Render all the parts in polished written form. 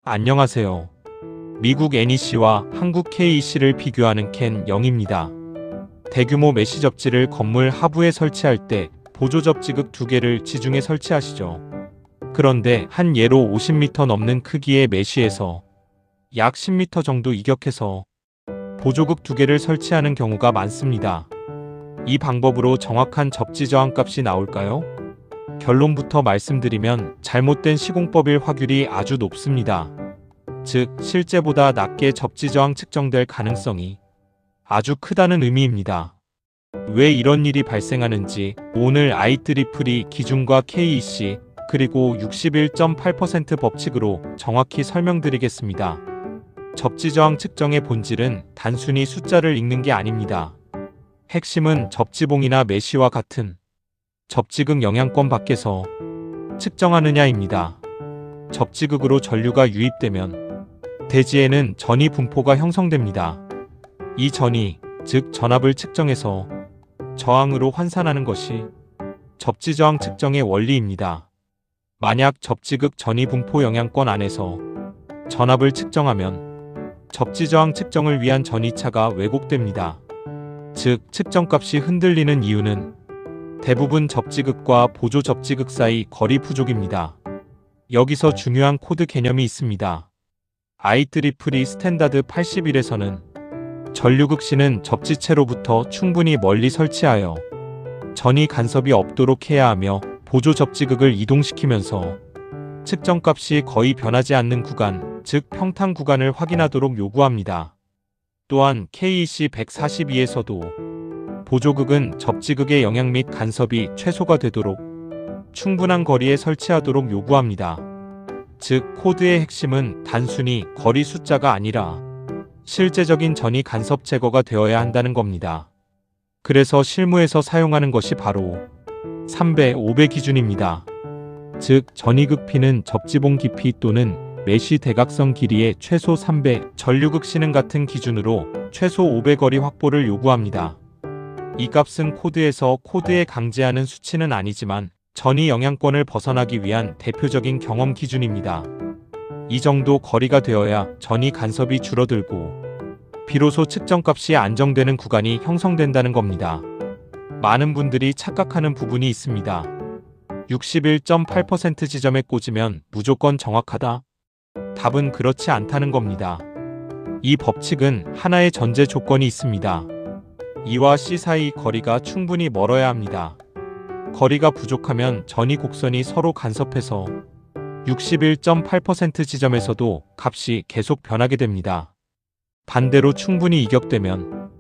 안녕하세요. 미국 NEC와 한국 KEC를 비교하는 캔 0입니다. 대규모 메시 접지를 건물 하부에 설치할 때 보조 접지극 2개를 지중해 설치하시죠. 그런데 한 예로 50m 넘는 크기의 메시에서 약 10m 정도 이격해서 보조극 2개를 설치하는 경우가 많습니다. 이 방법으로 정확한 접지 저항 값이 나올까요? 결론부터 말씀드리면 잘못된 시공법일 확률이 아주 높습니다. 즉, 실제보다 낮게 접지 저항 측정될 가능성이 아주 크다는 의미입니다. 왜 이런 일이 발생하는지 오늘 IEEE 기준과 KEC 그리고 61.8% 법칙으로 정확히 설명드리겠습니다. 접지 저항 측정의 본질은 단순히 숫자를 읽는 게 아닙니다. 핵심은 접지봉이나 메시와 같은 접지극 영향권 밖에서 측정하느냐입니다. 접지극으로 전류가 유입되면 대지에는 전이 분포가 형성됩니다. 이 전이, 즉 전압을 측정해서 저항으로 환산하는 것이 접지 저항 측정의 원리입니다. 만약 접지극 전이 분포 영향권 안에서 전압을 측정하면 접지 저항 측정을 위한 전이차가 왜곡됩니다. 즉, 측정값이 흔들리는 이유는 대부분 접지극과 보조 접지극 사이 거리 부족입니다. 여기서 중요한 코드 개념이 있습니다. IEEE 스탠다드 81에서는 전류극신은 접지체로부터 충분히 멀리 설치하여 전이 간섭이 없도록 해야 하며 보조 접지극을 이동시키면서 측정값이 거의 변하지 않는 구간, 즉 평탄 구간을 확인하도록 요구합니다. 또한 KEC 142에서도 보조극은 접지극의 영향 및 간섭이 최소가 되도록 충분한 거리에 설치하도록 요구합니다. 즉, 코드의 핵심은 단순히 거리 숫자가 아니라 실제적인 전이 간섭 제거가 되어야 한다는 겁니다. 그래서 실무에서 사용하는 것이 바로 3배, 5배 기준입니다. 즉, 전이극 P는 접지봉 깊이 또는 메시 대각선 길이의 최소 3배, 전류극신은 같은 기준으로 최소 5배 거리 확보를 요구합니다. 이 값은 코드에서 코드에 강제하는 수치는 아니지만 전이 영향권을 벗어나기 위한 대표적인 경험 기준입니다. 이 정도 거리가 되어야 전이 간섭이 줄어들고 비로소 측정값이 안정되는 구간이 형성된다는 겁니다. 많은 분들이 착각하는 부분이 있습니다. 61.8% 지점에 꽂으면 무조건 정확하다? 답은 그렇지 않다는 겁니다. 이 법칙은 하나의 전제 조건이 있습니다. E와 C 사이 거리가 충분히 멀어야 합니다. 거리가 부족하면 전이 곡선이 서로 간섭해서 61.8% 지점에서도 값이 계속 변하게 됩니다. 반대로 충분히 이격되면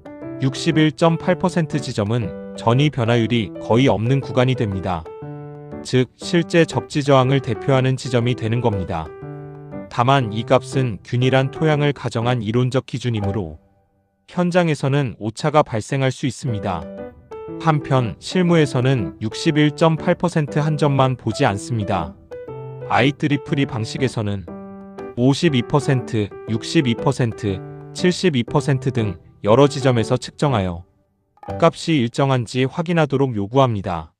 61.8% 지점은 전이 변화율이 거의 없는 구간이 됩니다. 즉, 실제 접지 저항을 대표하는 지점이 되는 겁니다. 다만 이 값은 균일한 토양을 가정한 이론적 기준이므로 현장에서는 오차가 발생할 수 있습니다. 한편 실무에서는 61.8% 한 점만 보지 않습니다. IEEE 방식에서는 52%, 62%, 72% 등 여러 지점에서 측정하여 값이 일정한지 확인하도록 요구합니다.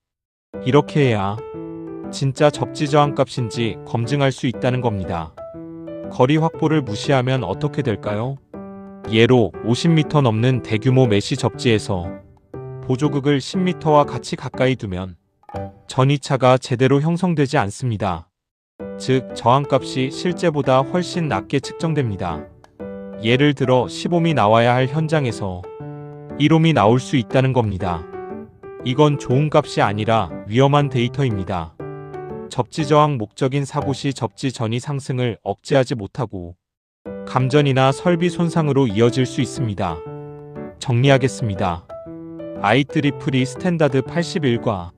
이렇게 해야 진짜 접지 저항 값인지 검증할 수 있다는 겁니다. 거리 확보를 무시하면 어떻게 될까요? 예로 50m 넘는 대규모 메시 접지에서 보조극을 10m와 같이 가까이 두면 전이차가 제대로 형성되지 않습니다. 즉, 저항값이 실제보다 훨씬 낮게 측정됩니다. 예를 들어 15옴이 나와야 할 현장에서 1옴이 나올 수 있다는 겁니다. 이건 좋은 값이 아니라 위험한 데이터입니다. 접지 저항 목적인 사고 시 접지 전이 상승을 억제하지 못하고 감전이나 설비 손상으로 이어질 수 있습니다. 정리하겠습니다. IEEE 스탠다드 81과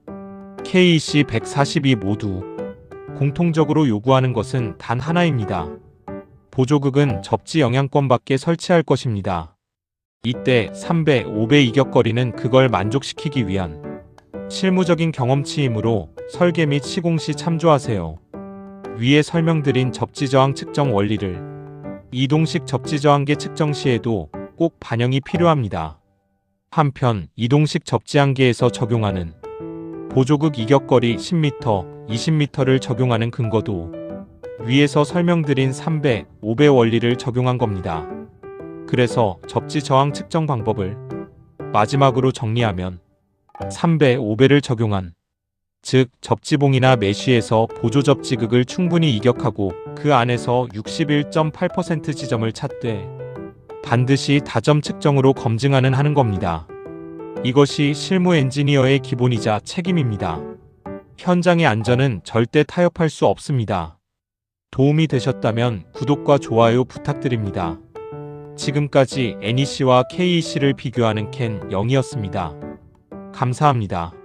KEC 142 모두 공통적으로 요구하는 것은 단 하나입니다. 보조극은 접지 영향권 밖에 설치할 것입니다. 이때 3배, 5배 이격거리는 그걸 만족시키기 위한 실무적인 경험치이므로 설계 및 시공 시 참조하세요. 위에 설명드린 접지 저항 측정 원리를 이동식 접지 저항계 측정 시에도 꼭 반영이 필요합니다. 한편 이동식 접지 한계에서 적용하는 보조극 이격거리 10m, 20m를 적용하는 근거도 위에서 설명드린 3배, 5배 원리를 적용한 겁니다. 그래서 접지 저항 측정 방법을 마지막으로 정리하면 3배, 5배를 적용한, 즉 접지봉이나 메쉬에서 보조 접지극을 충분히 이격하고 그 안에서 61.8% 지점을 찾되 반드시 다점 측정으로 검증하는 하는 겁니다. 이것이 실무 엔지니어의 기본이자 책임입니다. 현장의 안전은 절대 타협할 수 없습니다. 도움이 되셨다면 구독과 좋아요 부탁드립니다. 지금까지 NEC와 KEC를 비교하는 캔 영이었습니다. 감사합니다.